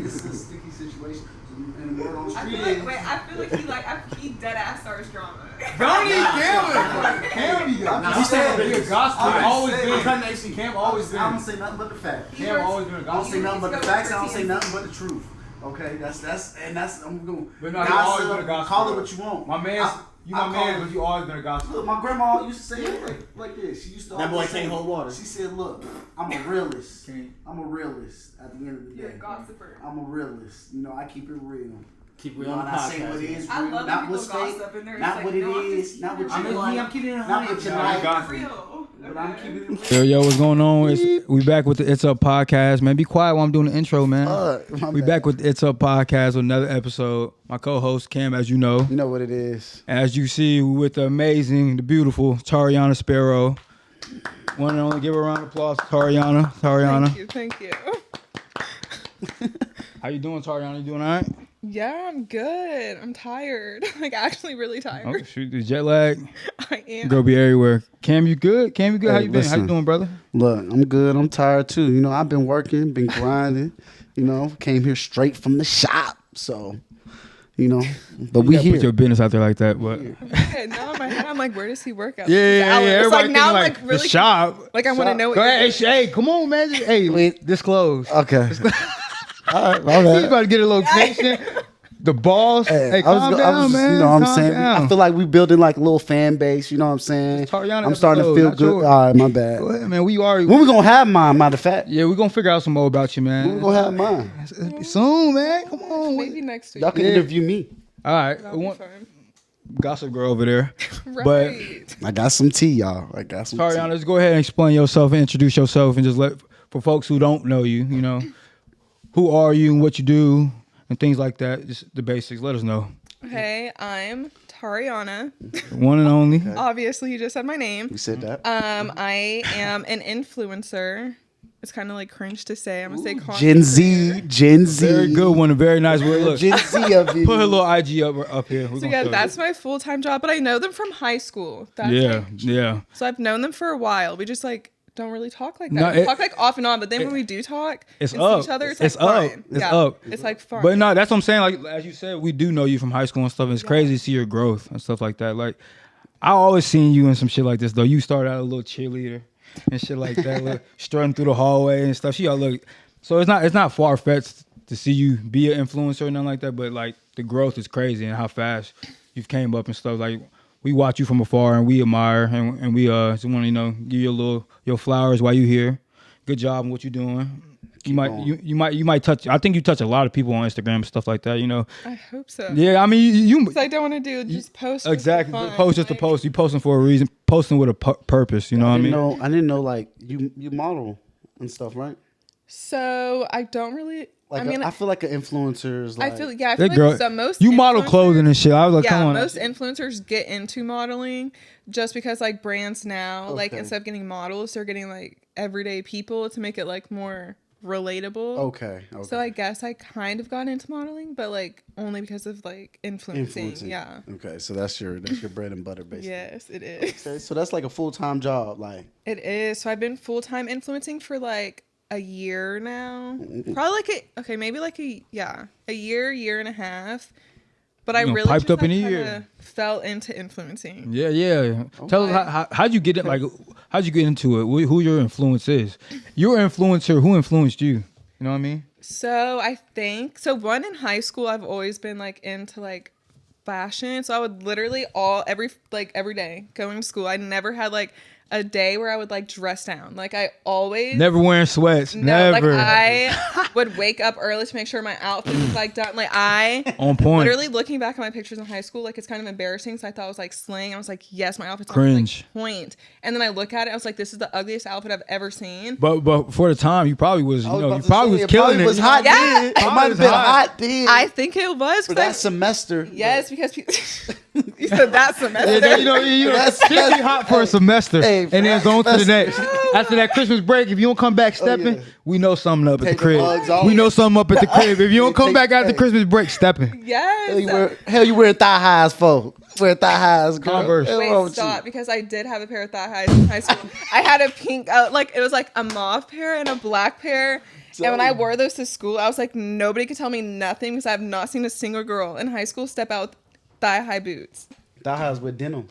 It's a sticky situation. And the word on the street I feel like he dead ass starts drama. Don't need Cam. He said be a gospel. Cam always been. I don't say nothing but the fact. Cam always been a gospel. I don't say nothing but the facts. I don't say nothing but the truth. Okay, that's I'm going. But no, he always been a gospel. Call it what you want. My man, but you always been a gospel. Look, my grandma used to say it like this. She used to. That boy can't hold water. She said, "Look, I'm a realist. I'm a realist. At the end of the day, You're a gossiper. I'm a realist. You know, I keep it real. Keep real on the podcast. I say what it is real, love not what's fake, not what it is, not what you like. I'm keeping it not what you like. Real. But I'm keeping it real. Yo, what's going on? We back with the It's Up podcast, man. Be quiet while I'm doing the intro, man. We back with the It's Up podcast with another episode. My co-host Cam, as you know. You know what it is. As you see, with the amazing, the beautiful Tariana Sparrow. One and only, give her a round of applause, Tariana. Thank you. How you doing, Tariana? You doing all right? Yeah, I'm good. I'm tired. Like, actually really tired. Oh, shoot, the jet lag. I am. Girl be everywhere. Cam, you good? How you been? Listen, How you doing, brother? Look, I'm good. I'm tired, too. You know, I've been working, been grinding. You know, came here straight from the shop. So, you know, but we here. Put your business out there like that, but... Okay, now in my head, I'm like, where does he work at? Yeah. It's like, Everybody now I'm like like, really... the shop. Like, I want to know what Go you're ahead, doing. hey, come on, man. Hey, disclose. Okay. All right, my bad. You about to get a location. The boss. Hey, calm down, man. You know what I'm saying? Down. I feel like we building like a little fan base. You know what I'm saying? Tariana I'm starting to feel episode, good. not yours. All right, my bad. Go ahead, man. When we gonna have mine? Matter of fact. Yeah, we gonna figure out some more about you, man. When we gonna have mine? Soon, man. Come on. Maybe next week. Y'all can interview me. All right. That'll be fun. Gossip girl over there. Right. But I got some tea, y'all. I got some Tariana, tea. let's go ahead and explain yourself and introduce yourself and just let, for folks who don't know you, you know, who are you and what you do and things like that. Just the basics. Let us know. Hey, I'm Tariana. One and only. Obviously, you just said my name. You said that. I am an influencer. It's kind of like cringe to say. I'm gonna say Gen Z. Very good one. A very nice word. Look, Gen Z of it. put her little IG up here. So yeah, that's my full-time job, but I know them from high school. That's yeah. So I've known them for a while. We just like don't really talk like that. No, We talk like off and on, but then when we do talk it's and up. see each other, it's It's like up. fun. It's up. It's like fun. But no, that's what I'm saying. Like as you said, we do know you from high school and stuff. And it's crazy to see your growth and stuff like that. Like I always seen you in some shit like this though. You started out a little cheerleader and shit like that, like, strutting through the hallway and stuff. She all look. So it's not far fetched to see you be an influencer or nothing like that. But like the growth is crazy and how fast you've came up and stuff. Like we watch you from afar and we admire and we just want to give you your flowers while you here. Good job on what you're doing. You might touch. I think you touch a lot of people on Instagram and stuff like that. You know. I hope so. Yeah, I mean you. Because I don't want to do just post. Exactly. Just for fun. Post just to post. You posting for a reason. Posting with a purpose. You know what I mean? I didn't know like you model and stuff, right? So I don't really. Like I mean, I feel like an influencer is like. I feel like most. You model clothing and shit. I was like, come on. Most influencers get into modeling just because like brands now, like instead of getting models, they're getting like everyday people to make it like more relatable. Okay. So I guess I kind of got into modeling, but like only because of like influencing. Yeah. Okay, so that's your bread and butter, basically. Yes, it is. Okay, so that's like a full-time job, like. It is. So I've been full-time influencing for like a year now. Probably like maybe like a year and a half. But I really piped just, up in a like, year. fell into influencing. Yeah. Okay. Tell us how'd you get it? Like, how'd you get into it? Who your influence is? Your influencer. Who influenced you? You know what I mean? So I think one in high school. I've always been like into like fashion. So I would literally every day going to school. I never had like a day where I would like dress down. Like I always never wearing sweats. No, never. like I would wake up early to make sure my outfit was like done. Like I on point. Literally looking back at my pictures in high school, like it's kind of embarrassing. So I thought I was like slaying. I was like, yes, my outfit's cringe. on point. And then I look at it, I was like, this is the ugliest outfit I've ever seen. But for the time, you probably was killing it. It probably was hot then. It might have been hot then. I think it was for that semester. Yes, because people. You said that semester. That's hot for a semester, hey, and then go on to the next. After that Christmas break, if you don't come back stepping, we know something up at the crib. We know something up at the crib. If you don't come back after Christmas break, stepping. Yes. Hell, you wear thigh highs for? Wear thigh highs, girl. Converse. Wait, stop, because I did have a pair of thigh highs in high school. I had a pink, it was like a mauve pair and a black pair. And when I wore those to school, I was like, nobody could tell me nothing because I have not seen a single girl in high school step out with thigh-high boots. That has with denim.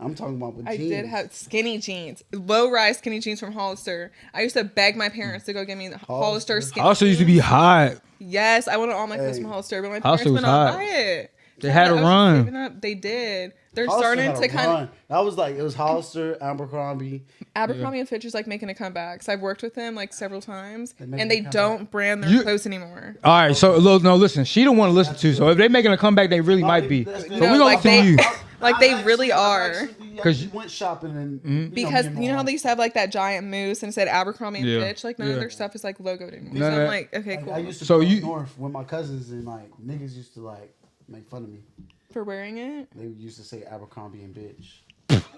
I'm talking about with I jeans. did have skinny jeans, low-rise skinny jeans from Hollister. I used to beg my parents to go get me the Hollister skinny Hollister used to be jeans. hot. Yes, I wanted all my clothes from Hollister, but my parents Hollister was would not hot. buy it. They had a I was run. saving up. They did. They're Hollister starting had to a kind of. run. That was like, it was Hollister, Abercrombie. Abercrombie and Fitch is like making a comeback. So I've worked with them like several times, making and they a comeback. don't brand their You- clothes anymore. All right, so no, listen. She don't want to listen to. So if they making a comeback, they really might be. So that's we good. gonna like listen to you. Like they really are. Because you went shopping and Because you know how they used to have like that giant moose and it said Abercrombie and Yeah. Fitch? Like none Yeah. of their stuff is like logoed anymore. None So of I'm that. like, okay, cool. I used to So go up you- north with my cousins and like niggas used to like make fun of me. For wearing it, They used to say Abercrombie and bitch.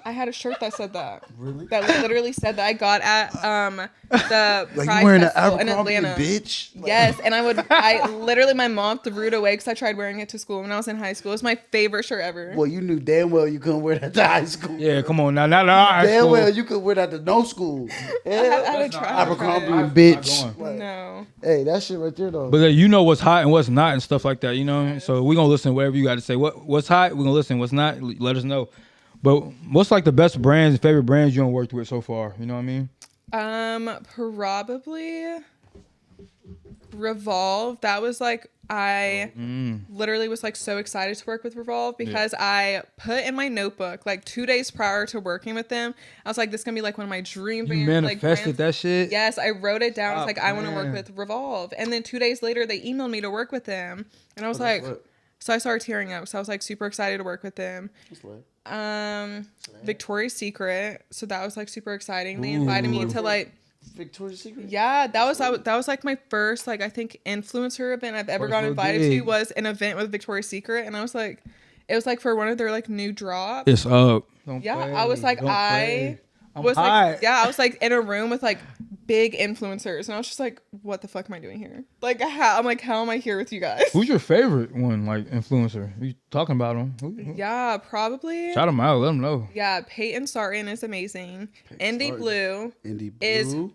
I had a shirt that said that. Really? That literally said that. I got at the Like Pride you wearing an Festival in Abercrombie and Atlanta. bitch? Like, Yes, and I literally, my mom threw it away because I tried wearing it to school when I was in high school. It was my favorite shirt ever. Well, you knew damn well you couldn't wear that to high school. Yeah, come on now. Now, Damn well you could wear that to no school. I Yeah. had to try. Abercrombie it. and bitch. not Like, No. hey, that shit right there though. But you know what's hot and what's not and stuff like that, you know. So we gonna listen to whatever you got to say. What's hot? We gonna listen. What's not? Let us know. But what's like the best brands, favorite brands you done worked with so far? You know what I mean? Probably Revolve. That was like I literally was like so excited to work with Revolve because I put in my notebook like 2 days prior to working with them. I was like, this is gonna be like one of my dream You brands. manifested like, that shit. Yes, I wrote it down. I was Oh, like, I want to work man. with Revolve. And then 2 days later, they emailed me to work with them. And I was like, so I started tearing up. So I was like super excited to work with them. Victoria's Secret. So that was like super exciting. They invited me to like, Victoria's Secret? yeah, that was like my first like I think influencer event I've ever First gotten real invited to gig. was an event with Victoria's Secret. And I was like, it was like for one of their like new drops. It's up. Don't Yeah, play. I was like, Don't play. I'm was hot. like, yeah, I was like in a room with like big influencers, and I was just like, what the fuck am I doing here? Like, how am I here with you guys? Who's your favorite one, like influencer? You talking about them? Yeah, probably. Shout them out. Let them know. Yeah, Peyton Sarton is amazing. Indy Sarton. Blue Indie is Blue.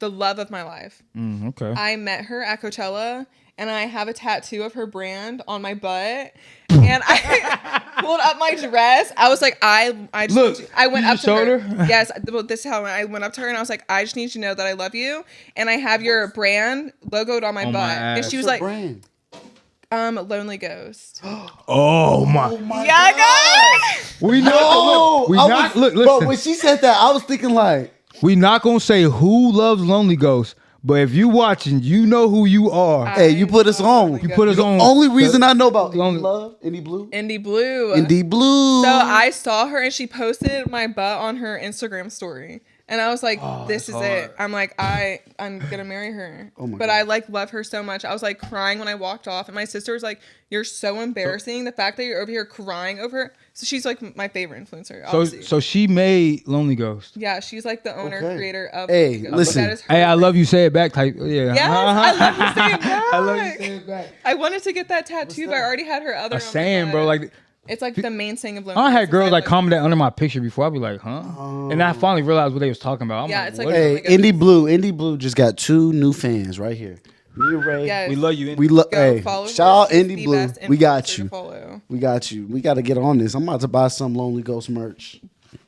the love of my life. Okay. I met her at Coachella, and I have a tattoo of her brand on my butt. And I pulled up my dress. I was like, I just Look, I went you up to showed her. her? Yes, well, this is how I went up to her, and I was like, I just need you to know that I love you, and I have your brand logoed on my On my butt. ass. And she was What's like, your brand? Lonely Ghost. Oh my. Yeah, guys. We know. We not. Look. But Listen. when she said that, I was thinking like, We not gonna say who loves Lonely Ghost, but if you watching, you know who you are. hey, you put us on. You put us on. Only reason I know about Lonely- Indie Love, Indie Blue, Indy Blue. Indie Blue. So I saw her, and she posted my butt on her Instagram story. And I was like, this is it. I'm like, I'm going to marry her. Oh my but God. I like love her so much. I was like crying when I walked off. And my sister was like, you're so embarrassing. The fact that you're over here crying over her. So she's like my favorite influencer. Obviously. So she made Lonely Ghost. Yeah, she's like the owner, Okay. creator of. Hey, Lonely Ghost. listen. That is her Hey, I love brand. you. Say it back. Type. Yeah. Yes, I love you. Say it back. I love you. Say it back. I wanted to get that tattoo, but I already had her other. A on my saying, butt. bro. Like It's like the main saying of Lonely I Ghost had is girls I like love comment that under my picture before. I'd be like, huh? And I finally realized what they was talking about. I'm Yeah, like, it's like- what? Hey, Oh my goodness. Indie Blue just got 2 new fans right here. Me and Ray. Yes. We love you. We look. Go Hey, follow her. shout out She's Indie the Blue. best We got influencer to you. follow. We got you. We got to get on this. I'm about to buy some Lonely Ghost merch.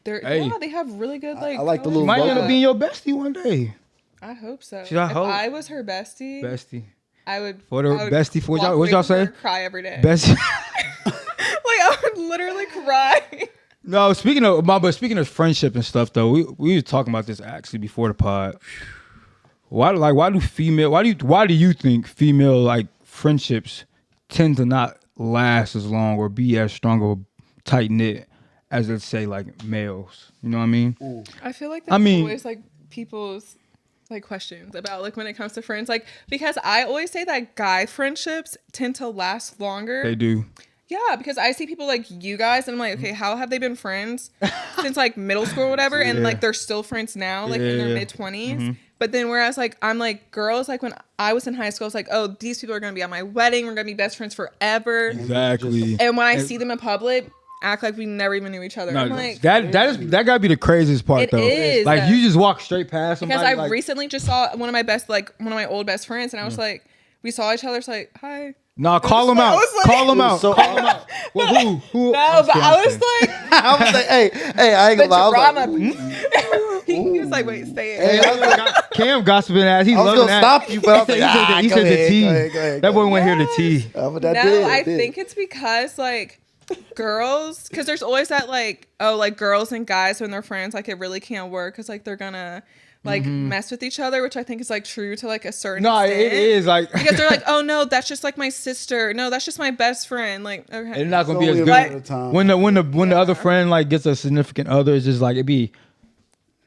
Hey. Yeah, they have really good like. I like the colors. little Might end logo. up being your bestie one day, I hope so. Should I if hope? I was her bestie, bestie. I would. For the I would bestie, for walk y'all- what away y'all from her, say? Cry every day. Bestie. Like I would literally cry. No, speaking of friendship and stuff though, we were talking about this actually before the pod. Why do you think female like friendships tend to not last as long or be as strong or tight knit as, let's say, like males? You know what I mean? I feel like that's always like people's like questions about like when it comes to friends, like because I always say that guy friendships tend to last longer. They do. Yeah, because I see people like you guys, and I'm like, okay, how have they been friends since like middle school or whatever, and like they're still friends now, like in their Yeah. mid-20s. But then whereas like I'm like girls, like when I was in high school, I was like, oh, these people are gonna be at my wedding, we're gonna be best friends forever. Exactly. And when I see them in public, act like we never even knew each other. No, I'm like, that gotta be the craziest part It though. is. Like you just walk straight past somebody. because I like, recently just saw one of my old best friends, and I was like, we saw each other. It's like, hi. nah, call him out. I was like- Call him out. So- Call him out. Well, who? No, but I was like, I was like, hey, I ain't the gonna lie. I was like, drama. He was like, wait, say Hey, it. I was like, Cam gossiping ass. He I was loving gonna that. stop you, but I was like, he go said the ahead, tea. go ahead, That boy went here the tea. But I No, did, I did. think it's because like girls, because there's always that like, oh, like girls and guys when they're friends, like it really can't work because like they're gonna like mess with each other, which I think is like true to like a certain No, extent. it is like Because they're like, oh no, that's just like my sister. No, that's just my best friend. Like, okay. it's not gonna be It's as only a good matter of time. when the other friend like gets a significant other. It's just like it be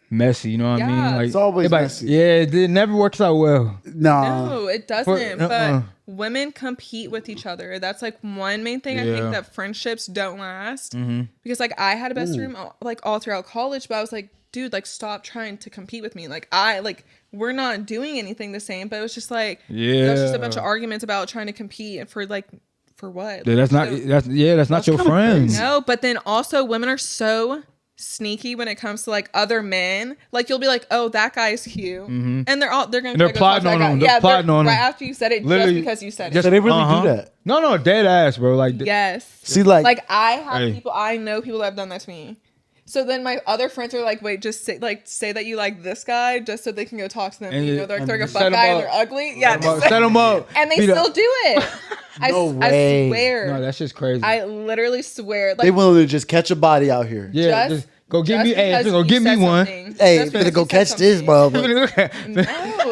messy. You know what I mean? Yeah. Like It's always it like, messy. Yeah, it never works out well. Nah. No, it doesn't. uh-uh. But women compete with each other. That's like one main thing. I Yeah. think that friendships don't last because like I had a best friend like all throughout college, but I was like, dude, like stop trying to compete with me. Like we're not doing anything the same. But it was just like there's just a bunch of arguments about trying to compete and for what? Yeah, that's not your friend. No, but then also women are so sneaky when it comes to like other men. Like you'll be like, oh, that guy's cute, and they're gonna And they're try to go talk plotting to that on guy. him. They're Yeah, plotting on right him. after you said it, Literally, just because you said it. just- So they really Uh-huh. do that. No, dead ass, bro. Like Yes. See, like I have Hey. people, I know people that have done that to me. So then my other friends are like, wait, just say that you like this guy just so they can go talk to them. And You you- know, they're and like, they're a set fuck 'em guy and up. they're ugly. Yeah. set them up. And they Beat up. still do it. No I way. swear. No, that's just crazy. I literally swear. Like, they willing to just catch a body out here. yeah, just- just go give just me. Hey, because go you give me said one. something. Hey, Just finna because go you said catch this, something. bro. No,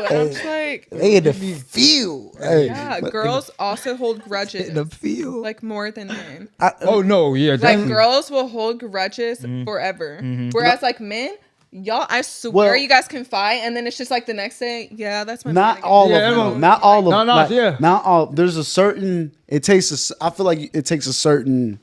and I'm just like, They in the field. Hey. yeah, girls also hold grudges. field. Like more than men. Oh no, yeah, Like definitely. girls will hold grudges forever. Whereas like men, y'all, I swear Well- you guys can fight, and then it's just like the next day, yeah, that's my Not friend all Yeah, of no, them. Not all of them. no, Like, yeah. Not all. There's a certain. I feel like it takes a certain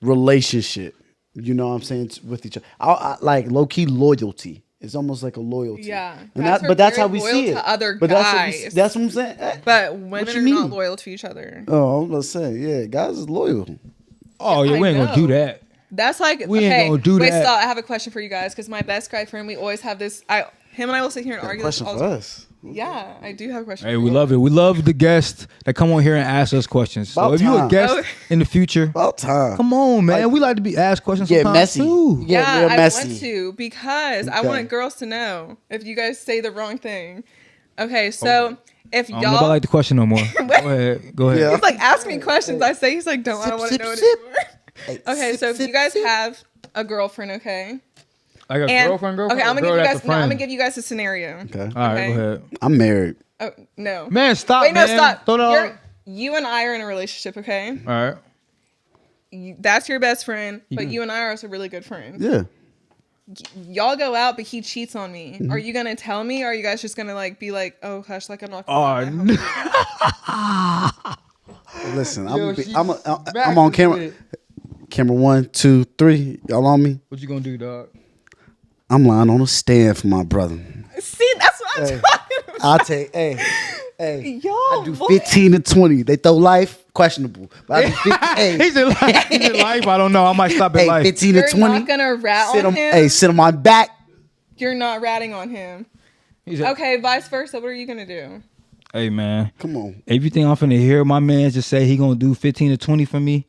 relationship. You know what I'm saying with each other. I like low key loyalty. It's almost like a loyalty. Yeah, and guys but are that's very how we loyal see it. to other but guys. that's what I'm saying. But women you are mean? not loyal to each other. Oh, I was gonna say, yeah, guys is loyal. Oh yeah, we ain't gonna do that. That's like We ain't okay. gonna do wait, that. stop. I have a question for you guys because my best guy friend, we always have this. Him and I will sit here and argue this Question all for the time. us. Yeah, I do have a question. Hey, we love it. We love the guests that come on here and ask us questions. So About if you a time. guest Oh. in the future, About time. come on, man. We like to be asked questions. Get sometimes, messy. too. Yeah, Yeah, real I messy. want to because I Okay. want girls to know if you guys say the wrong thing. Okay, so if I don't know if I y'all like the question no more. Go ahead. Go ahead. Yeah. he's like ask me questions, I say he's like don't I don't want to Sip, know it sip, anymore. Okay, so if you guys have a girlfriend, okay, Like a and girlfriend. okay, I'm or gonna give you girl guys. that's a No, I'm friend? gonna give you guys a scenario. Okay. All right, okay. go ahead. I'm married. Oh no, Man, stop. wait, no, man. stop. Throw that on. You and I are in a relationship, okay? All right. That's your best friend, but you and I are also really good friends. Yeah. Y'all go out, but he cheats on me. Mm-hmm. Are you gonna tell me, or are you guys just gonna like be like, oh gosh, like I'm not? Oh, Gonna Listen, Yo, I'm she's on camera. Camera 1, 2, 3. Y'all on me? what you gonna do, dog? I'm lying on a stand for my brother. See, that's what I'm Hey. talking about. I'll take. Hey. Y'all, I do boy. 15 to 20. They throw life, questionable. But I do 50. Hey, He's in life. He's in life. I don't know. I might stop at hey, life. 15 to You're 20. not gonna rat sit on on, him. hey, sit on my back. You're not ratting on him. He's a- Okay, vice versa. What are you gonna do? Hey, man. Come on. Everything I'm finna hear my man just say he gonna do 15 to 20 for me,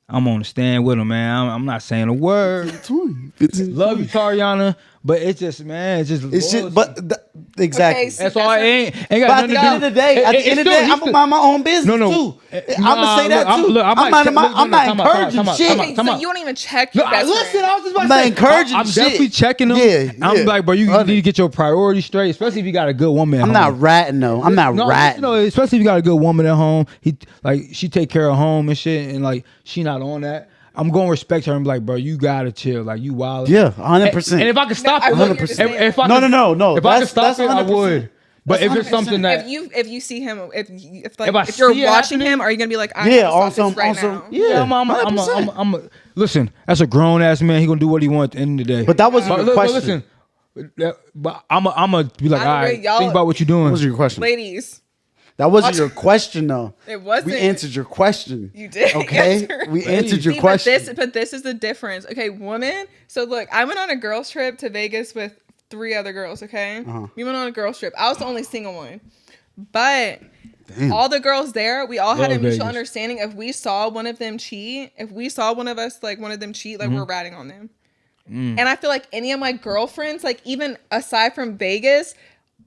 I'm on the stand with him, man. I'm not saying a word. 20. 15. Love you, Tariana, but it's just, man, it's just It's loyalty. just, but exactly. Okay, so that's all. I ain't got But nothing at to the do. end of the day, I'm gonna mind my own business No, too. I'm Nah, gonna say that look, too. look, I might I'm check- not, look, I'm no, not time out, encouraging time out, shit. time out, Okay, come so on. you don't even check No, your best listen, friend. I was just about to I'm not say, encouraging I'm shit. definitely checking them. Yeah, I'm yeah. like, bro, you Honey. need to get your priorities straight, especially if you got a good woman at I'm home. not ratting though. I'm not No, ratting. you know, especially if you got a good woman at home. She take care of home and shit, and like she not on that. I'm gonna respect her and be like, bro, you gotta chill. Like you wild. Yeah, 100%. And if I could stop I it, know what you're just saying. if I No, could- no, no. If I could That's- stop that's it, I 100%. would. But That's if it's something that If you see him, if If I you're see it watching happening- him, are you gonna be like, I Yeah, have to stop also- this right also- now? yeah. I'm listen. That's a grown ass man. He gonna do what he wants at the end of the day. But that wasn't your But question. listen, but I'm a be like, I all agree, right, y'all- think about what you're doing. What was your question? Ladies, That wasn't your question, though. It wasn't. We answered your question. You did. Okay, answer. we answered your See, question. But this is the difference. Okay, women. So look, I went on a girls trip to Vegas with 3 other girls. Okay, we went on a girls trip. I was the only single one, but all the girls there, we all had a mutual understanding. If we saw one of them cheat, if we saw one of us like one of them cheat, like we're ratting on them. And I feel like any of my girlfriends, like even aside from Vegas,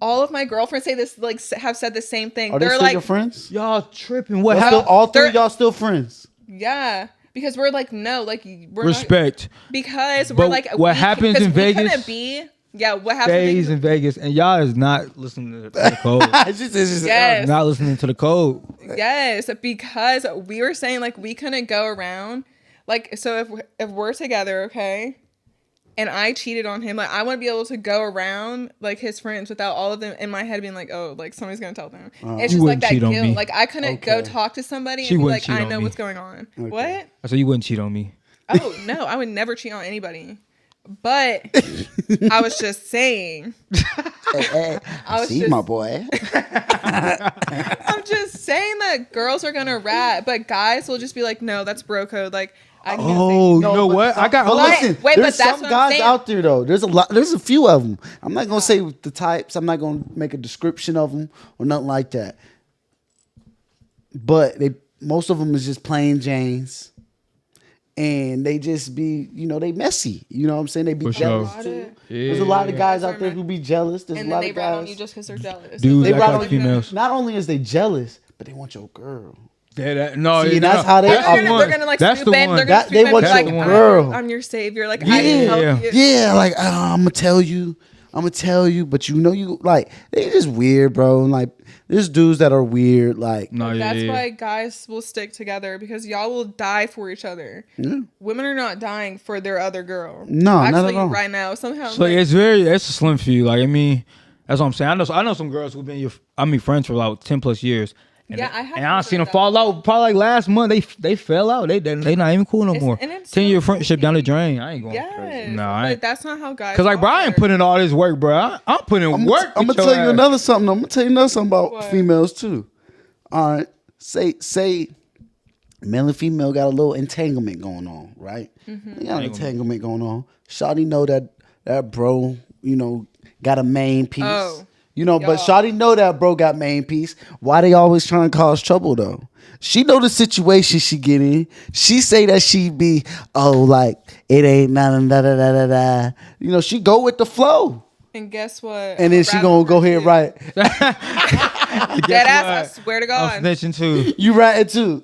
all of my girlfriends say this, like have said the same thing. Are they They're still like, your friends? Y'all tripping? What Still, happened? all 3 of y'all still friends? yeah, because we're like, no, like we're Respect. Not, because But we're like, what happens in Vegas couldn't be. Yeah, what happens Stays in Vegas, and y'all is not listening to the code. It's just, Yes. Not listening to the code. Yes, because we were saying like we couldn't go around, like so if we're together, okay, and I cheated on him, like I want to be able to go around like his friends without all of them in my head being like, oh, like somebody's gonna tell them. It's You just like wouldn't that cheat on guilt. me. Like I couldn't go talk to somebody She and be wouldn't like, cheat I on know me. what's going on. Okay. What? I said you wouldn't cheat on me. Oh no, I would never cheat on anybody. But I was just saying. I was See, just, my boy. I'm just saying that girls are gonna rat, but guys will just be like, no, that's bro code. Like I can't say Oh, you know but what? I got. But What? listen, Wait, but there's that's some what I'm guys saying. out there though. There's a few of them. I'm not gonna say the types. I'm not gonna make a description of them or nothing like that. But most of them is just plain Janes, and they just be, they messy. You know what I'm saying? They be For jealous sure. too. Yeah. There's a lot of guys Yeah. out there who be jealous. There's And a then lot they of rat on you guys. just because they're jealous. Dudes They act rat like on females. Not only is they jealous, but they want your girl. No, See, no, that's how they that's are. the They're one. gonna like That's swoop the in. one. They're gonna That- swoop they in want and be your like, girl. I'm your savior. Like Yeah. I can help you. Yeah, like I'm gonna tell you, but you like they just weird, bro. And like there's dudes that are weird, like No, yeah, That's yeah. why guys will stick together because y'all will die for each other. Women are not dying for their other girl. No, not actually, at all. right now somehow. So like, it's a slim few. Like I mean, that's what I'm saying. I know some girls who've been friends for like 10+ years. And Yeah, they- I have and I heard seen them that. fall out. Probably like last month, they fell out. They not even cool no It's- more. and it's 10-year so friendship down the crazy. drain. I ain't going. yes, No, I but ain't. that's not how guys. Cause like Brian are. put in all this work, bro. I'm putting I'm work. gonna with your tell you ass. another something. I'm gonna tell you another something about What? females too. All right, say male and female got a little entanglement going on, right? They got an entanglement going on. Shawty know that bro, got a main piece. Oh. But Y'all. Shawty know that bro got main piece. Why they always trying to cause trouble though? She know the situation she get in. She say that she be, like it ain't nothing, da da da da da. She go with the flow. And guess what? And then she gonna go ahead and write. Dead ass. I swear to I'm God. snitching too. You writing too.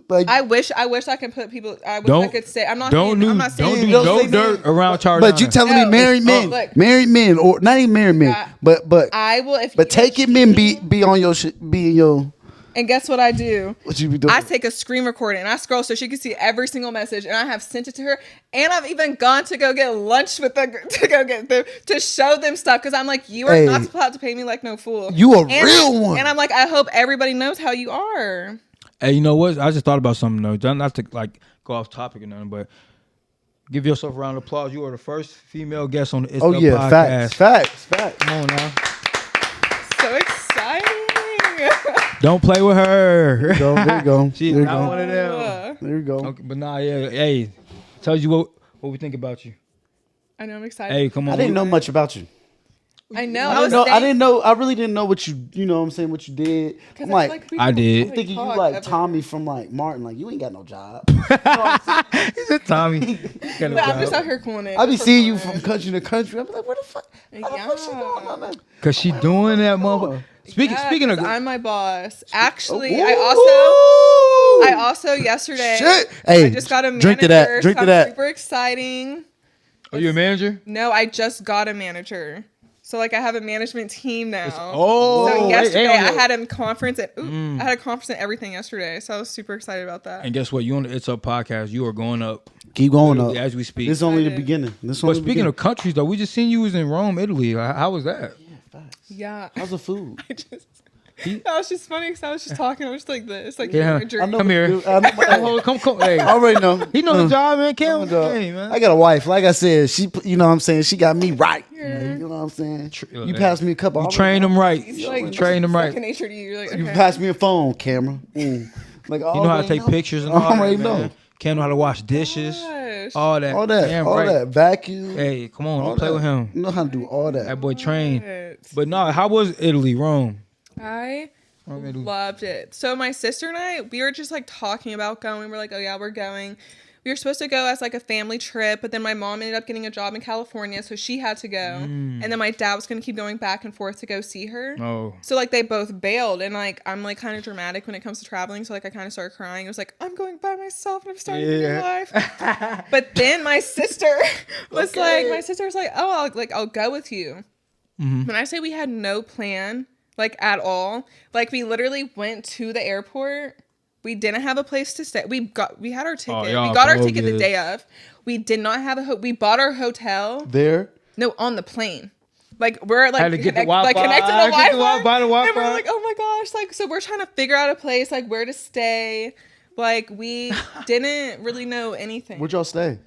Like I wish I could put people. I wish I could say. I'm not. Don't saying, do I'm not saying. don't do Don't no say dirt that. around Tariana. But you telling me No, married men, look. married men, or not even married men, Yeah. but I will. If but you take it men be on your shit, be in your And guess what I do? what you be doing. I take a screen recording and I scroll so she can see every single message, and I have sent it to her. And I've even gone to go get lunch with them to show them stuff because I'm like, you are Hey. not supposed to pay me like no fool. You a And- real one. And I'm like, I hope everybody knows how you are. Hey, you know what? I just thought about something though. Not to like go off topic or nothing, but give yourself a round of applause. You are the first female guest on the It's Oh Up yeah, podcast. facts. Come on now. So exciting. Don't play with her. Go, there you go. She's there you not go. one of them. There you go. Okay, but nah, yeah. Hey, tells you what we think about you. I know, I'm excited. Hey, come on. I didn't know much about you. I know. I didn't know. I really didn't know what you know what I'm saying, what you did. I'm like, I did. I'm thinking you like Tommy from like Martin, like you ain't got no job. He said Tommy. Got a But I'm job. just out here cool it. I be for seeing you fun. from country to country. I be like, where the fuck? How the fuck she Yeah. going on that? Cause she doing that motherfucker. Speaking of, 'cause I'm my boss. Actually, Ooh. I also yesterday Shit. Hey, I just got a manager. drink to that, drink so to I'm that. Super exciting. are you a manager? No, I just got a manager. So like I have a management team now. Oh, So hey, yesterday hey, I had a conference at I had a conference and everything yesterday. So I was super excited about that. And guess what? You on the It's Up podcast. You are going up Keep going up. as we speak. This is only the Excited. beginning. This But only the speaking beginning. of countries, though, we just seen you was in Rome, Italy. How was that? Yeah. How's the food? I just That was just funny because I was just talking. I was just like this, like Yeah. in a dream. I know Come what here. you do. I know what- Come. Hey, I already know. he know the job, man. Cam, Dog. hey, man. I got a wife. Like I said, you know what I'm saying? She got me right. You know what I'm saying? You passed me a couple. You train them right. He's like, You train them right. second nature to you. You're like, You okay. passed me a phone camera. Like, You know how to take pictures and I all that, already man. know. Cam know how to wash dishes. Gosh. All that. All that. Damn All right. that. Vacuum. Hey, come on. all Don't play that. with him. You know how to do all that. That boy trained. What? But no, how was Italy, Rome? I Italy. loved it. So my sister and I, we were just like talking about going. We're like, oh yeah, we're going. We were supposed to go as like a family trip, but then my mom ended up getting a job in California, so she had to go. And then my dad was gonna keep going back and forth to go see her. Oh. So like they both bailed, and like I'm like kind of dramatic when it comes to traveling, so like I kind of started crying. It was like I'm going by myself and I'm starting a new life. But then my sister was like, oh, I'll go with you. When I say we had no plan, like at all, like we literally went to the airport. We didn't have a place to stay. We had our ticket. y'all We got our ticket the bogus. day of. We did not have we bought our hotel. There. No, on the plane. Like we're like Had to get the like Wi-Fi, connected to get the Wi-Fi. Wi-Fi, the And Wi-Fi. we're like, oh my gosh, like so we're trying to figure out a place, like where to stay. Like we didn't really know anything. Where'd y'all stay?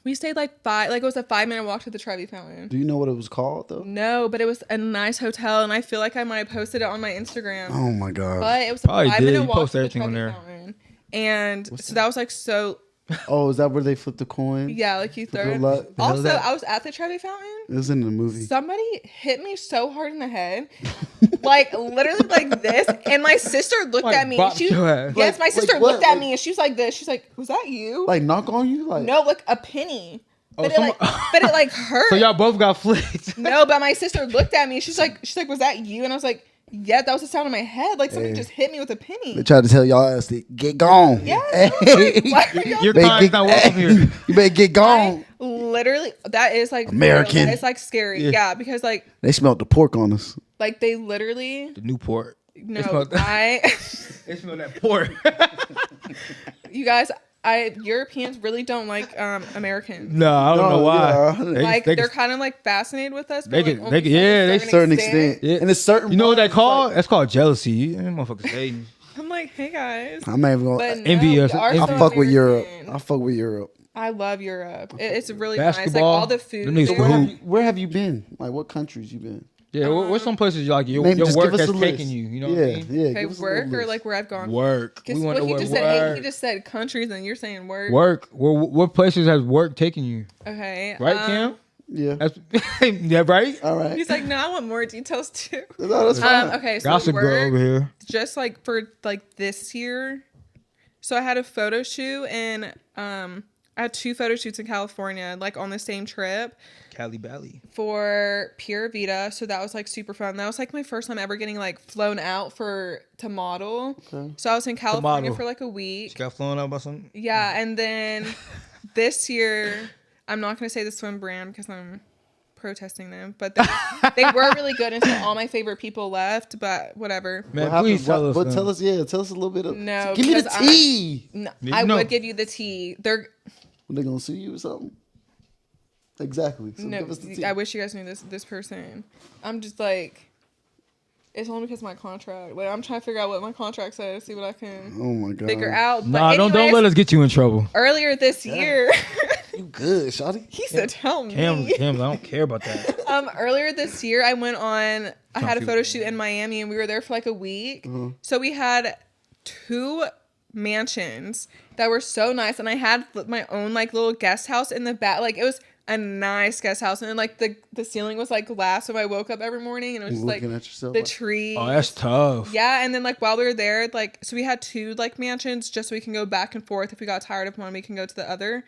We stayed like it was a 5-minute walk to the Trevi Fountain. Do you know what it was called though? No, but it was a nice hotel, and I feel like I might have posted it on my Instagram. Oh my god. But it was a Probably 5-minute did. You walk post to the everything on Trevi there. Fountain. And so that was like so, Oh, is that where they flip the coin? yeah, like you throw Good it. luck. hell is Also, that? I was at the Trevi Fountain. It was in the movie. Somebody hit me so hard in the head, like literally like this, and my sister looked Like, at me. bopped She, your ass. yes, my Like sister what? looked at Like- me, and she was like this. She's like, "Was that you?" Like knock on you? Like No, like a penny. Oh, But it like hurt. So y'all both got flicked. No, but my sister looked at me. She's like, "Was that you?" And I was like, "Yeah, that was the sound in my head. Like somebody Hey. just hit me with a penny." they tried to tell y'all ass to get gone. Yeah. Hey. Why are y'all Your Better client's not welcome here. You better get gone. literally, that is like American. That is like scary. Yeah. Yeah, because like They smelled the pork on us. they literally The Newport. no. smelled- They smell that pork. You guys, Europeans really don't like Americans. No, I don't know No, why. yeah. Like they they're can- kind of like fascinated with us. they But, like, can- only they can- to a yeah, they- Certain extent. Yeah. And it's certain You know what that ones, called? like, That's called jealousy. You motherfuckers hating. I'm like, hey guys. I'm not even But gonna no, Envious. we are I so I fuck with Europe. American. I fuck with Europe. I love Europe. It's really nice. Like Basketball. all the food. Them niggas there. can hoop. Where have you been? Like what countries you been? Yeah, what's some places you like your Name- your just work give us has a taken list. you? You know Yeah, what I mean? yeah. Okay, give us a work little or list. like where I've gone. Work. Guess We want what to he work. just said? Work. He just said countries, and you're saying work. Work. What places has work taken you? Okay. Right, Cam? Yeah. That's, yeah, right. All right. He's like, no, I want more details too. No, that's fine. Okay, so Gossip girl work, over here. just like for like this year. So I had a photo shoot and I had 2 photo shoots in California, like on the same trip Cali Bally. for Pure Vita. So that was like super fun. That was like my first time ever getting like flown out to model. Okay. So I was in California model. for like a She week. got flown out by some. Yeah, and then this year, I'm not gonna say the swim brand because I'm protesting them, but they were really good until all my favorite people left. But whatever. Man, What please happened? tell us. But man. tell us, yeah, tell us a little bit of. No, give me the because tea. No, You I know. would give you the tea. They're They gonna sue you or something? Exactly. So no. give us the tea. I wish you guys knew this person. I'm just like, it's only because of my contract. Wait, I'm trying to figure out what my contract says. See what I can Oh my god. figure out. But Nah, don't anyways, let us get you in trouble. Earlier this year, You good, shawty? he said, "Tell me." Cam, I don't care about that. Earlier this year, I went on. I had a Confused. photo shoot in Miami, and we were there for like a week. Mm-hmm. So we had 2 mansions that were so nice, and I had my own like little guest house in the back. Like it was a nice guest house, and then like the ceiling was like glass. So I woke up every morning, and it was just like Looking at yourself. the like, tree. Oh, that's tough. Yeah, and then like while we were there, like so we had 2 like mansions just so we can go back and forth. If we got tired of one, we can go to the other.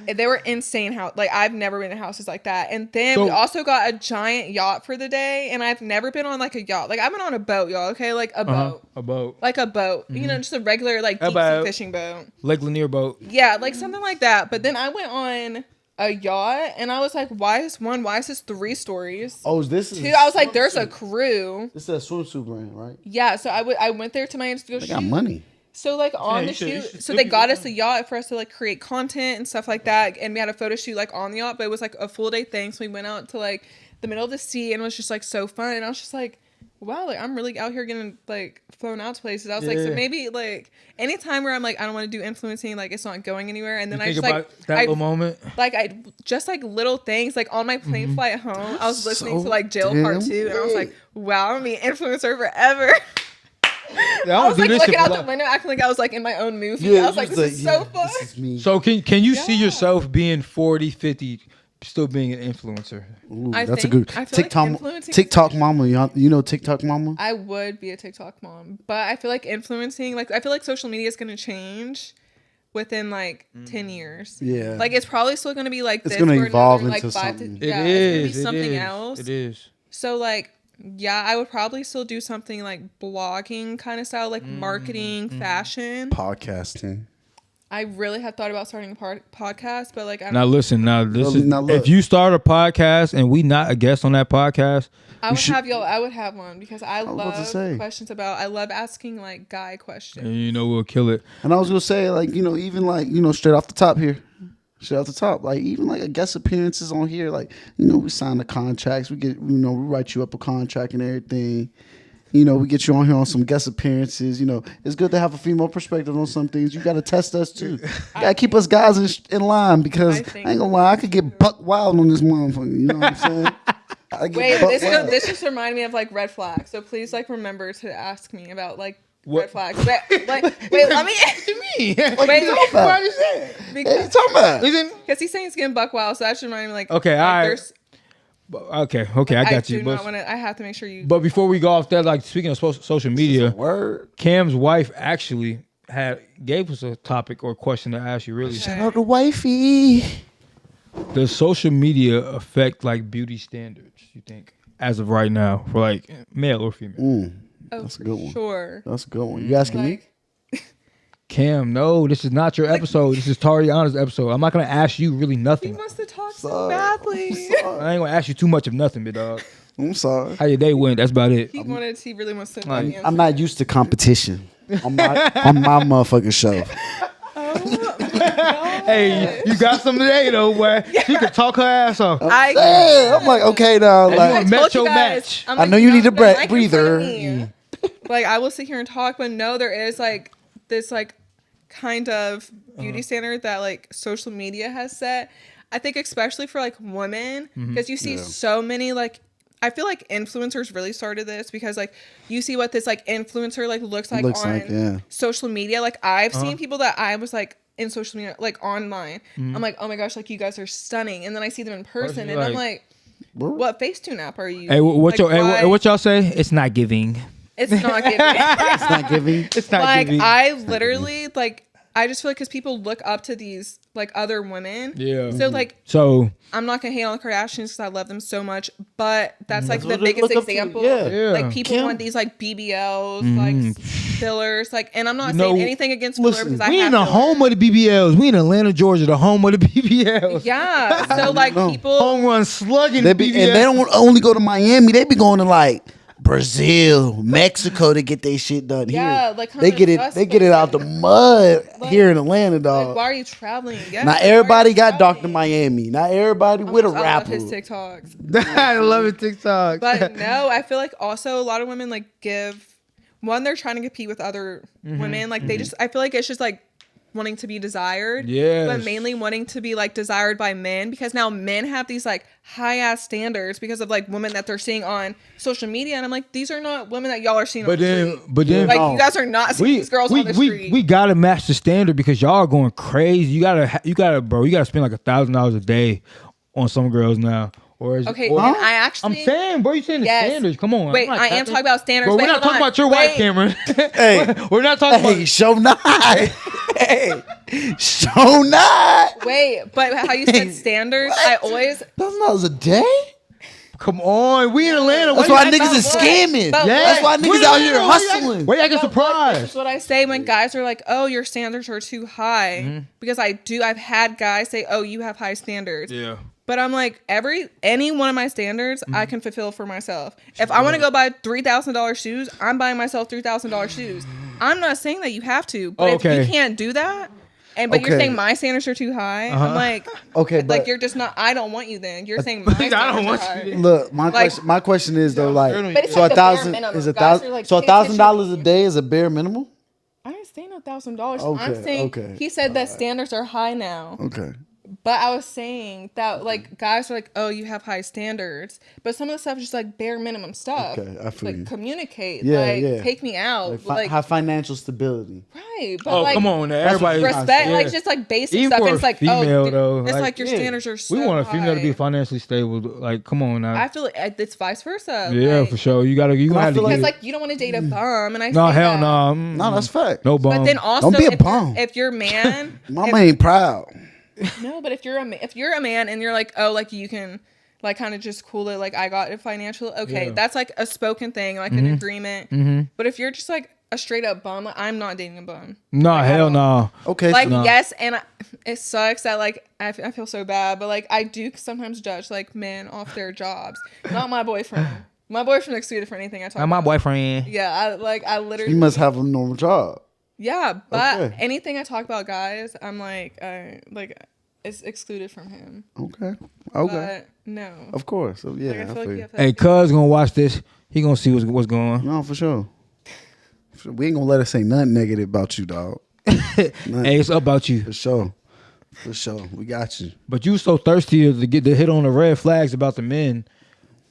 And they were insane house. Like I've never been in houses like that. And then we So- also got a giant yacht for the day. And I've never been on like a yacht. Like I've been on a boat, y'all. Okay, like a boat, A boat. like a boat. You know, just a regular like A deep sea boat. fishing boat. Lake Lanier boat. Yeah, like something like that. But then I went on a yacht, and I was like, why is this 3 stories? oh, this is. 2, I was like, there's a crew. This is a swimsuit brand, right? Yeah, so I went there to Miami to go They shoot. got money. So like on you the should- you shoot, should so still they be got doing us a yacht for us to like create content and stuff like that, and we had a photo shoot like on the yacht, but it was like a full day thing. So we went out to like the middle of the sea, and it was just like so fun. And I was just like, wow, like I'm really out here getting like flown out to places. I was like, so Yeah. maybe like anytime where I'm like, I don't want to do influencing, like it's not going anywhere. And then You I think just about like, that I, little moment. like I just like little things, like on my plane flight home, I was listening to like Jail Part 2, and I was like, wow, I'm gonna be an influencer forever. Yeah, I was like looking out the window. window, acting like I was like in my own movie. I was like, this is so fun. This is me. So can you see Yeah. yourself being 40, 50, still being an influencer? Ooh, I that's think- a good I feel like TikTok. influencing- TikTok mama, you know TikTok mama. I would be a TikTok mom, but I feel like influencing, like I feel like social media is gonna change within like 10 years. Yeah. Like it's probably still gonna be like It's this gonna for evolve another, like into 5 something. to yeah, it's gonna be something else. It is. So like yeah, I would probably still do something like blogging kind of style, like marketing, fashion. Podcasting. I really had thought about starting a podcast, but like I Now don't. listen. Now this Well, is now look. if you start a podcast and we not a guest on that podcast. I would should- have y'all. I would have one because I was about to love say. questions about. I love asking like guy questions. And you know we'll kill it. And I was gonna say, like, you know, even like, you know, straight off the top here. Straight off the top. Like even like a guest appearances on here, like, you know, we sign the contracts, we get we write you up a contract and everything. You know, we get you on here on some guest appearances. You know, it's good to have a female perspective on some things. You got to test us too. You got to keep us guys in line because I, I think- ain't gonna lie, I could get buck wild on this motherfucker. You know what I'm saying? I get Wait, buck this wild. this just reminded me of like red flags. So please like remember to ask me about like What? red flags. Wait, let me. What Wait, you talking about? What you because talking about? he's saying it's getting buck wild, so that should remind me like Okay, like, all right. there's- Okay, I got you. do But, not want to. I have to make sure you. but before we go off that, like speaking of social media, Word. Cam's wife actually gave us a topic or question to ask you. Really, Shout out to wifey. does social media affect like beauty standards? You think as of right now for like male or female? Oh, That's a good one. Sure. That's a good one. You asking me? Like, Cam, no, this is not your episode. This is Tariana's episode. I'm not gonna ask you really he nothing. wants to talk so Sorry. badly. I ain't gonna ask you too much of nothing, big dog. I'm sorry. How your day went? That's about it. He really wants to. Like, answer. I'm not used to competition on my motherfucking show. Hey, you got some today though, boy. She could talk her ass off. Hey, I'm like, okay now, Hey, like, you I met told you your guys, match. I'm I know you need a don't have the mic in breather. front of me. Like I will sit here and talk, but no, there is like this like kind of beauty standard that like social media has set. I think especially for like women, because you see so many like. I feel like influencers really started this because like you see what this like influencer like looks like on social media. Like I've seen people that I was like in social media like online. I'm like, oh my gosh, like you guys are stunning, and then I see them in person, and I'm like, what Facetune app are you? Hey, Like, why- what y'all say? It's not giving. It's not giving. it's not giving. It's not Like giving. I literally like I just feel like because people look up to these like other women. Yeah. So like So I'm not gonna hate on the Kardashians because I love them so much, but that's like That's the what they biggest look up to. example. Yeah. Like people Kim. want these like BBLs, like fillers, like, and I'm not You know, saying anything against filler listen, because I we in have the filler. home of the BBLs. We in Atlanta, Georgia, the home of the BBLs. Yeah. So like No. people. Home run slugging. They be, and they don't only go to Miami. They be going to like Brazil, Mexico to get their shit done Yeah, here. like, they get it. kinda They get it out the mud Like- here in Atlanta, Like, dog. why are you traveling? Yeah, Not why are everybody you got Dr. traveling? Miami. Not everybody with a I love rapper. his TikToks. I love it, TikTok. But no, I feel like also a lot of women like give one, they're trying to compete with other women. Like they just, I feel like it's just like wanting to be desired. Yes. But mainly wanting to be like desired by men because now men have these like high ass standards because of like women that they're seeing on social media. And I'm like, these are not women that y'all are seeing on But the then, street. but then, Like No. you guys are not seeing these girls on the street. we gotta match the standard because y'all are going crazy. You gotta spend like $1,000 a day on some girls now. Or is Okay, or- and I I'm actually saying, bro, you saying the Yes. standards? Come on. Wait, I'm not I am capping. talking about standards. Bro, Wait, we're not hold talking on. about your wife, Wait. Cameron. Hey. We're not talking Hey, about. show not. Hey, show not. Wait, but how you said standards? I always $1,000 a day. Come on, we in Atlanta. That's Why why you- niggas is but- scamming. but- That's why We niggas in out here Atlanta. hustling. Why you acting This surprised? is what I say when guys are like, "Oh, your standards are too high," because I've had guys say, "Oh, you have high standards." Yeah. But I'm like, any one of my standards I can fulfill for myself. If I want to go buy $3,000 shoes, I'm buying myself $3,000 shoes. I'm not saying that you have to, but if Okay. you can't do that, but you're Okay. saying my standards are too high. I'm like, Okay, but like you're just not. I don't want you. Then you're saying my standards I don't want are high. you. look, Like- my question is though, like, But it's so like a the bare thousand minimum. is a Guys thousand. are like, So pay attention to $1,000 a you. day is a bare minimum. I didn't say no $1,000. Okay, I'm saying okay. he said that standards are high now. Okay. But I was saying that like guys are like, oh, you have high standards, but some of the stuff is just like bare minimum stuff. Okay, I feel like you. communicate, Yeah, like yeah. take me out, like have financial stability. right. But Oh, like, come on, now. Everybody. respect, Yeah. like just like basic Even stuff. for And a it's like, female, oh, dude, though, it's like, like your yeah. standards are so We want a female to be high. financially stable. Like, come on now. I feel like it's vice versa. Yeah, like, for sure. You gonna I have to feel get Because it. like you don't want to date a bum, and I No, say hell that. no. No, that's fact. No bum. But then also, Don't be a if you're- bum. if you're a man, My man proud. no, but if you're a man and you're like, oh, like you can like kind of just cool it, like I got it financial, okay, Yeah. that's like a spoken thing, like an agreement. Mm-hmm. But if you're just like a straight up bum, like, I'm not dating a bum. No, Like, I hell don't- no. Okay. Like so, yes, and it sucks that like I feel so bad, but like I do sometimes judge like men off their jobs. Not my boyfriend. My boyfriend looks sweeter for anything I talk I'm my about. boyfriend. Yeah, I literally. you must have a normal job. Yeah, but Okay. anything I talk about guys, I'm like it's excluded from him. Okay. But no. Of course. So, yeah. Like, I feel like feel you you. have to Hey, cuz gonna watch this. He gonna see what's going on. No, for sure. We ain't gonna let her say nothing negative about you, dog. Hey, it's about you. For sure. For sure. We got you. But you so thirsty to get the hit on the red flags about the men.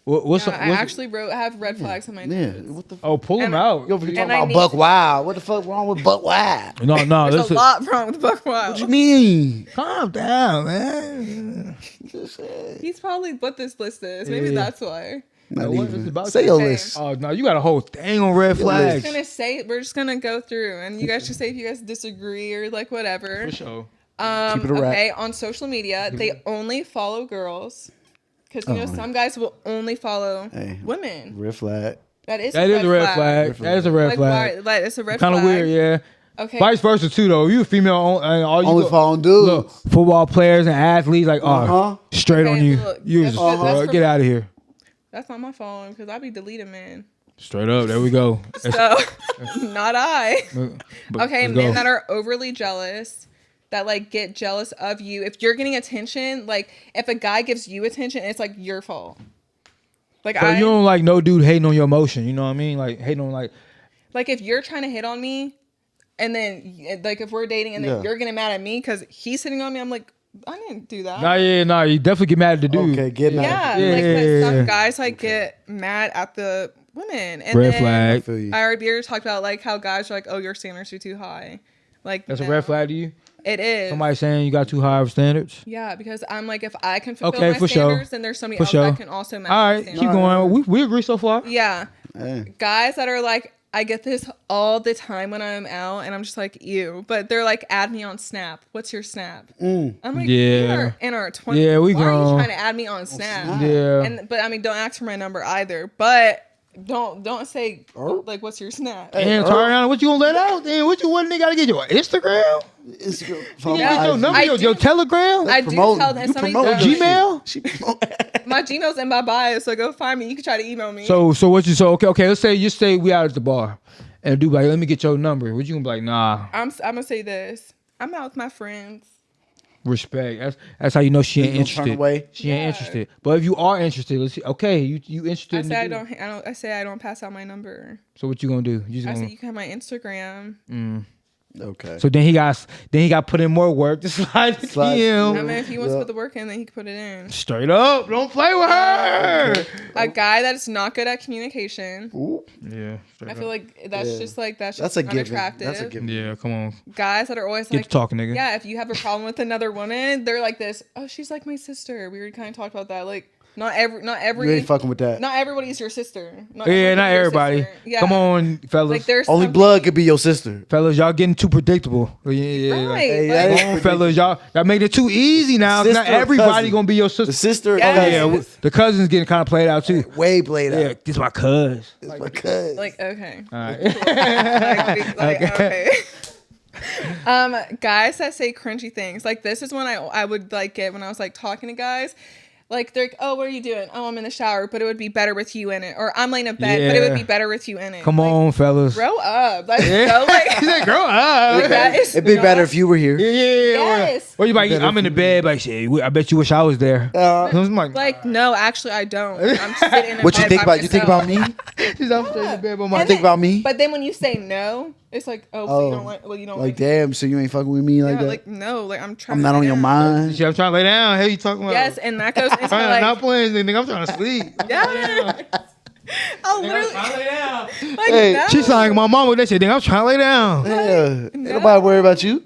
What's Yeah, I actually have red flags on my Yeah. notes. What the f- Oh, pull him And- out. You over here And talking I about need- Buck Wild. What the fuck wrong with Buck Wild? No, There's this a lot wrong with Buck Wild. What you mean? Calm down, man. He's probably what this list is. Maybe Yeah. that's why. Not what even. is about Say to your say? list. Oh no, you got a whole thing on red Your flags. We're just gonna go through, and you guys just say if you guys disagree or like whatever. For sure. Keep it a wrap. Okay, on social media, they only follow girls. Because, you know, some guys will only follow Hey. women. Red flag. That is That is a red flag. That is a red Like, flag. why, like, it's a red Kind flag. of weird, yeah. Okay. Vice versa too, though. You a female, and all you Only go- following dudes. Look, football players and athletes, like, Uh-huh. straight Okay, on you. look, You that's just good. That's for- get out of here. That's not my phone because I be deleting men. Straight up. There we go. So, not I. But Okay, let's men go. that are overly jealous, that like get jealous of you. If you're getting attention, like if a guy gives you attention, it's like your fault. Like So you don't like no dude hating on your emotion. You know what I mean? Like hating on like if you're trying to hit on me, and then like if we're dating and then Yeah. you're getting mad at me because he's hitting on me, I'm like, I didn't do that. Nah, you definitely get mad at the dude. Okay, get mad. Yeah, Yeah, like yeah, but yeah, some yeah. guys like get mad at the women. And Red then flag. Feel you. I already talked about like how guys are like, oh, your standards are too high. Like That's a no. red flag to you? It is. Somebody saying you got too high of standards? Yeah, because I'm like, if I can fulfill Okay, my for sure. standards, then there's somebody For else sure. that can also match All my right, standards. keep going. We agree so far. Yeah, Hey. guys that are like, I get this all the time when I'm out, and I'm just like, ew. But they're like, add me on Snap. What's your Snap? I'm like, Yeah. we are in our 20s. Yeah, we Why are you grown. trying to add me on Snap? Yeah. But I mean, don't ask for my number either. But don't say like, what's your Snap? And Tariana, what you gonna let out? Then what they gotta get your Instagram? Instagram. You Yeah. get your number, I your do- Telegram, I do Promoting. tell them You somebody promoting does. your shit. Gmail. She promote- My Gmail's in my bio, so go find me. You can try to email me. So what you okay? Let's say we out at the bar, and a dude like, let me get your number. What you gonna be like? Nah, I'm gonna say this. I'm out with my friends. respect. That's how you know she ain't You gonna turn interested. away? She ain't Yeah. interested. But if you are interested, let's see. Okay, you interested? I in say the I dude. don't. I say I don't pass out my number. So what you gonna do? You just I gonna, say you can have my Instagram. Okay. so then he got put in more work to slide the Slide- I DM. mean, if he wants to Yeah. put the work in, then he can put it in. Straight up, don't play with her. A guy that's not good at communication. Ooh, Yeah, I feel like that's Yeah. just like that's that's just a given. unattractive. That's a given. yeah. Come on, Guys that are always get like, to talking, nigga. yeah, if you have a problem with another woman, they're like this. Oh, she's like my sister. We already kind of talked about that. Like, not You ain't fucking with that. not everybody's your sister. Yeah, everyone not can be your everybody. sister. Yeah. Come on, fellas. Like there's Only some- blood could be your sister. Fellas, y'all getting too predictable. Yeah, Right. like, Hey, like- that is come on, fellas, y'all made it too easy now. Sister Not or everybody cousin? gonna be your sister. The sister. or Yes. cousin. Yeah, the cousins getting kind of played out too. Way played Yeah, out. this my cuz. It's my cousin. like okay. All right. Okay. Guys that say cringy things. Like this is when I would like get when I was like talking to guys. Like they're like, oh, what are you doing? Oh, I'm in the shower, but it would be better with you in it. Or I'm laying in bed, but it would be better with you in it. Come on, fellas. Grow up. Like, so, like, He said, grow up. like, that is It'd be not- better if you were here. Yeah. Yes. Or you like, I'm in the bed, like, shit, I bet you wish I was there. I'm Like, no, actually, I don't. I'm sitting in What you bed think by about? You think about myself. me? she's up in the bed by my And Think about me? But then when you say no, it's like, oh, so you don't like, well, you don't Like, like, damn. So you ain't fucking with me like yeah, that? like, no, like, I'm trying I'm to not on lay your down. mind. Shit, I'm trying to lay down. Hey, you talking about? Yes, and that goes into I'm not like, playing anything. I'm trying to sleep. yeah. I'll literally, lay down. like, Hey, no. She's like, my mom with that shit. I'm trying to lay down. Yeah. Ain't nobody worry about you.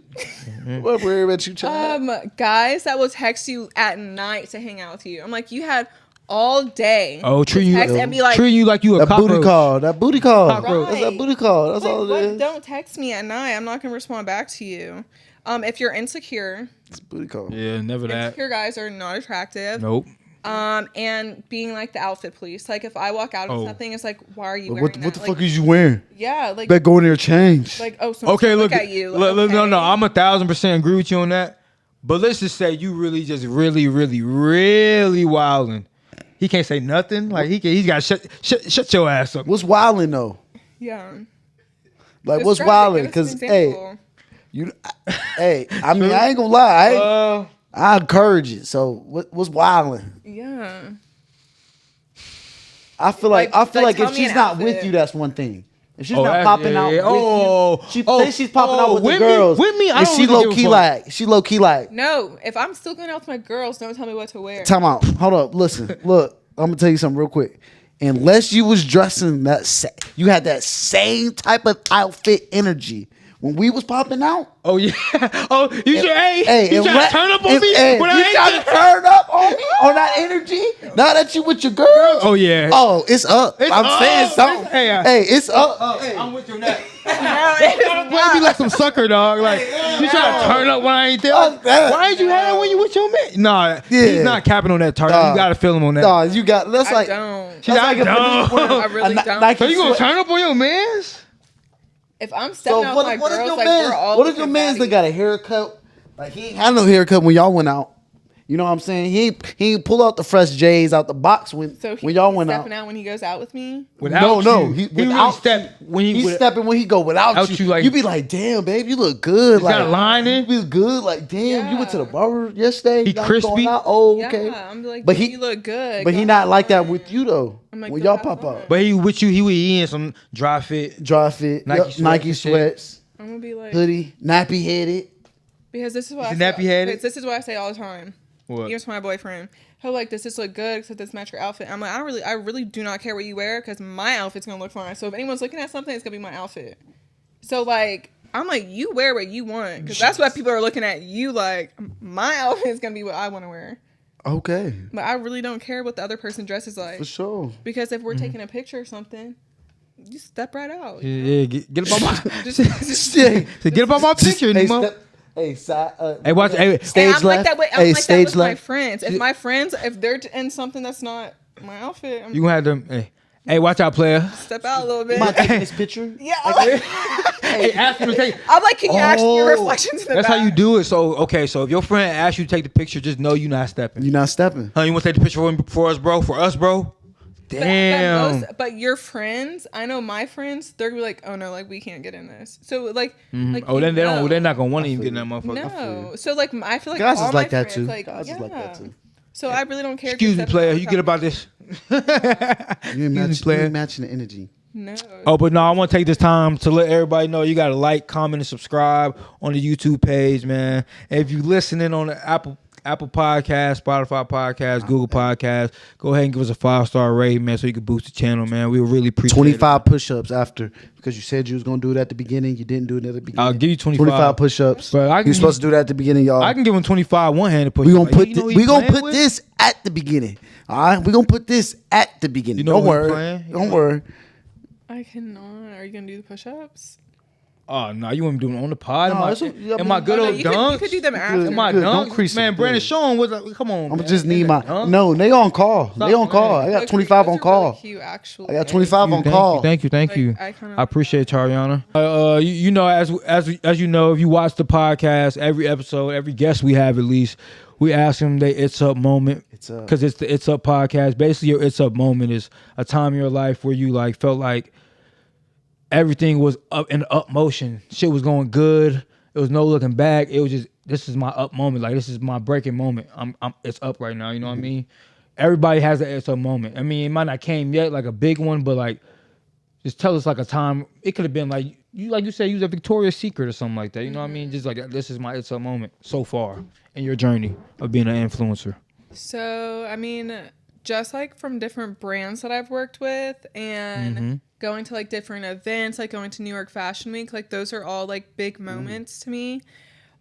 Nobody worry about you, child. Guys that will text you at night to hang out with you. I'm like, you had all day. Oh, to text and be like, treat you like you a That cockroach. booty call. That booty call. Cockroach. That's that booty call. That's all like, it what? is. Don't text me at night. I'm not gonna respond back to you. If you're insecure, It's a booty call. Yeah, never that. insecure guys are not attractive. Nope. And being like the outfit police. Like if I walk out in Oh. something, it's like, why are you wearing What that? the Like, fuck is you wearing? yeah, like Better go in there and change. like oh, someone's Okay, gonna look at you. Look, Like, no, okay. I'm 1,000% agree with you on that. But let's just say you really just really wilding. He can't say nothing. Like he's got to shut your ass up. What's wilding though? Yeah. Like what's Describe it. wilding? Give us an Because hey, example. hey, I mean I ain't gonna lie. I encourage it. So what's wilding? Yeah. I feel like Like if tell me she's an not with outfit. you, that's one thing. If she's Oh, not that- popping yeah, out yeah. with you, say she's popping out with with the me- girls. with me, I and don't she really low give a key fuck. like she low key like. No, if I'm still going out with my girls, don't tell me what to wear. Time out. Hold up. Listen. Look. I'm gonna tell you something real quick. Unless you was dressing you had that same type of outfit energy when we was popping out. Oh yeah. Oh, you should. Hey, you trying to turn up on me? When I you ain't trying to turn up on me on that energy? Now that you with your girl? Oh yeah. Oh, it's up. It's I'm up. saying something. Hey, It's up. I'm with you on that. No, it's Play me like some sucker dog. Like you trying to turn up when I ain't there. Fuck that. Why ain't you have that when you with your man? Nah, Yeah. he's not capping on that target. Nah. You gotta feel him on that. Nah, you got. That's I like. don't. She's like, if a no. nigga wear I really a don't. Nike So you gonna sweat- turn up on your mans? If I'm So stepping out with my what if girls, your like man's we're all what if your looking man's batty. got a haircut? Like he ain't had no haircut when y'all went out. You know what I'm saying? He ain't pull out the fresh J's out the box when So when y'all he's went out. stepping out when he goes out with me. Without No, you. he really without step when he He's with- stepping when he go without Out you. you, like- You be like, damn, babe, you look good. He's Like got a line in. You be good. Like, damn, you went to the Yeah. barber yesterday. He Y'all crispy. going out? Oh, okay. Yeah, I'm like, But dude, he- you look good. But Go he not have like that fun. with you though. I'm like, when go y'all have pop fun. out, But he with you, he in some dry fit. dry fit, Nike Nike, sweats Nike and shit. sweats, I'm gonna be like, hoodie, nappy headed. because this is what Is I it say, nappy-headed? because this is what I say all the time. What? Even to my boyfriend, he'll like, does this look good? Except this match your outfit. I'm like, I really do not care what you wear because my outfit's gonna look fine. So if anyone's looking at something, it's gonna be my outfit. So like, I'm like, you wear what you want because that's what people are looking at you like. My outfit is gonna be what I want to wear, Okay, but I really don't care what the other person dresses like for sure. because if we're taking a picture or something, you step right out. Yeah, get up on my Just, Yeah. get up on my picture, Hey, Nemo. hey, side, Hey, watch. Hey, stage and I'm like left. that with, I'm hey, like that stage with my left. friends. If my friends, if they're in something that's not my outfit, I'm you gonna have them. Hey, watch out, player. step out a little bit. Am I taking this picture? Yeah, I'm like, Hey, ask him to take. I'm like, can you actually your Oh, reflections in the That's how back? you do it. So okay, so if your friend asks you to take the picture, just know you're not stepping. You're not stepping. Huh? You want to take the picture for us, bro? For us, bro? Damn. But your friends, I know my friends, they're gonna be like, oh no, like we can't get in this. So like, like Oh, then they don't. know. They're not gonna want to even get in that motherfucker. No. So like, I feel like Guys all is my like that friends, too. Like, Guys yeah. is like that too. So I really don't care. if Excuse you're me, player. stepping You get about this. You ain't, Excuse me, match, you player. ain't matching the energy. No. Oh, but no, I want to take this time to let everybody know you got to like, comment, and subscribe on the YouTube page, man. And if you listening on the Apple Podcast, Spotify Podcast, Google Podcast, go ahead and give us a 5-star rating, man, so you can boost the channel, man. We really appreciate 25 push-ups after, because you said you was gonna do it at the beginning. You didn't do it at the beginning. I'll give you 25. 25 push-ups. But I You can supposed to do that at the beginning, y'all. it. I can give him 25 one-handed push. we gonna put You know who we he gonna playing put with? this at the beginning. All right, we gonna put this at the beginning. You know Don't who he worry. playing? Don't worry. I cannot. Are you gonna do the push-ups? Oh no, you wouldn't do it on the pod. No, Am I good old you dunks? could do them after. Am I Good. Don't dunks? crease Man, it. Brandon, Yeah. show him what. Come on, I'm gonna man. just need my. Dunk? No, they on call. They on call. I playing. got Look, 25 yours on are call. Really cute, actually. I got 25 on call. Thank you. Like, I appreciate Tariana. You know, as you know, if you watch the podcast, every episode, every guest we have at least, we ask them they It's Up moment. It's up. Because it's the It's Up podcast. Basically, your It's Up moment is a time in your life where you like felt like everything was up in up motion. Shit was going good. It was no looking back. It was just, this is my up moment. Like, this is my breaking moment. It's up right now. You know what I mean? Everybody has an It's Up moment. I mean, it might not came yet, like a big one, but like, just tell us like a time. It could have been like you said, you was a Victoria's Secret or something like that. You know what I mean? Just like, this is my It's Up moment so far in your journey of being an influencer. So, I mean, just like from different brands that I've worked with and going to like different events, like going to New York Fashion Week, like those are all like big moments to me.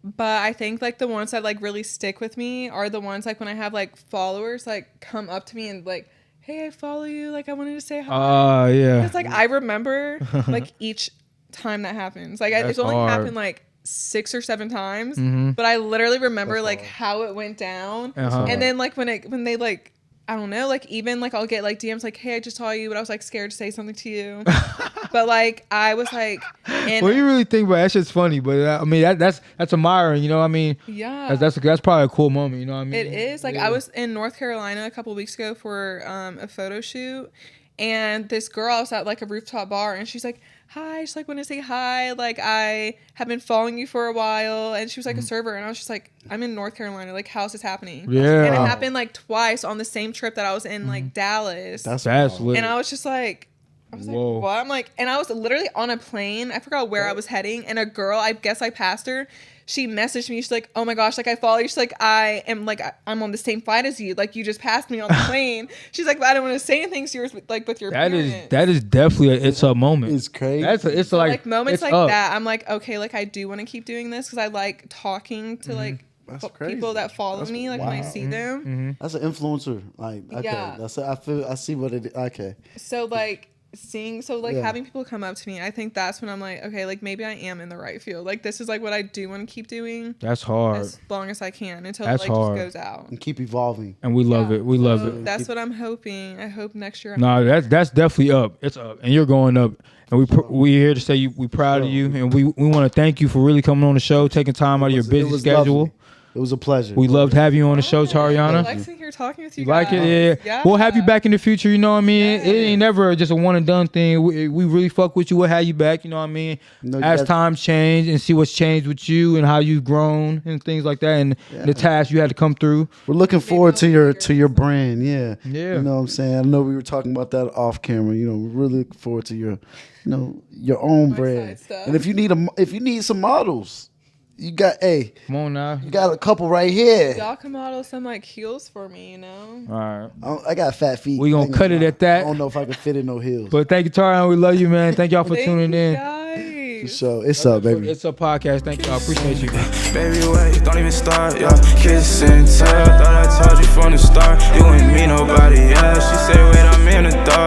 But I think like the ones that like really stick with me are the ones like when I have like followers like come up to me and like, hey, I follow you. Like, I wanted to say hi. Yeah. It's like I remember like each time that happens. Like it's only hard. happened like 6 or 7 times, but I literally remember like how it went down. And then like when they like, I don't know, like even like I'll get like DMs like, hey, I just saw you, but I was like scared to say something to you. But like I was like, and Well, you really think about it, that shit's funny, but I mean that's admiring, you know what I mean? yeah, That's probably a cool moment, you know what I mean? it is. Like I was in North Carolina a couple weeks ago for a photo shoot, and this girl was at like a rooftop bar, and she's like, hi, I just like want to say hi. Like I have been following you for a while, and she was like a server, and I was just like, I'm in North Carolina. Like how's this happening? Yeah. And it happened like twice on the same trip that I was in like Dallas. That's lit. And I was just like, Whoa. what? I'm like, and I was literally on a plane. I forgot where I was heading. And a girl, I guess I passed her. She messaged me. She's like, oh my gosh, like I follow you. She's like, I'm on the same flight as you. Like you just passed me on the plane. She's like, but I don't want to say anything to yours, like with your parents. That is definitely a It's Up moment. It's crazy. It's So, like moments it's like up. that. I'm like, okay, like I do want to keep doing this because I like talking to like That's crazy. people that follow That's me, like when I wild. see them. That's an influencer. Like, okay, Yeah. I see what it. Okay, So like having people come up to me, I think that's when I'm like, okay, like maybe I am in the right field. Like this is like what I do want to keep doing That's hard. as long as I can until That's it like hard. just goes out. and keep evolving. And we love it. We love it. That's what I'm hoping. I hope next year. No, that's definitely up. It's up, and you're going up. And we here to say we proud of you, and we want to thank you for really coming on the show, taking time out of your busy schedule. Lovely. It was a pleasure. We loved having you on the show, I Tariana. like sitting here talking with you. You like guys. it? Yeah. We'll have you back in the future, you know what I mean? Yes. It ain't never just a one and done thing. We really fuck with you. We'll have you back, you know what I mean? No, you As got- times change and see what's changed with you and how you've grown and things like that and the tasks you had to come through. We're looking forward to your brand. Yeah. Yeah. You know what I'm saying? I know we were talking about that off camera. You know, we're really looking forward to your own My brand. side stuff. And if you need some models, you got Come on now. you got a couple right here. Y'all can model some like heels for me, you know. All right. I got fat feet. We gonna I think cut it at that. I don't know if I can fit in no heels. But thank you, Tariana. We love you, man. Thank y'all for Thank tuning you in. guys. So it's up, baby. It's a podcast. Thank you. I appreciate you. Baby, wait, don't even start, yeah. Kiss and tell, thought I told you from the start. You ain't me, nobody else. She said, wait, I'm in the dark.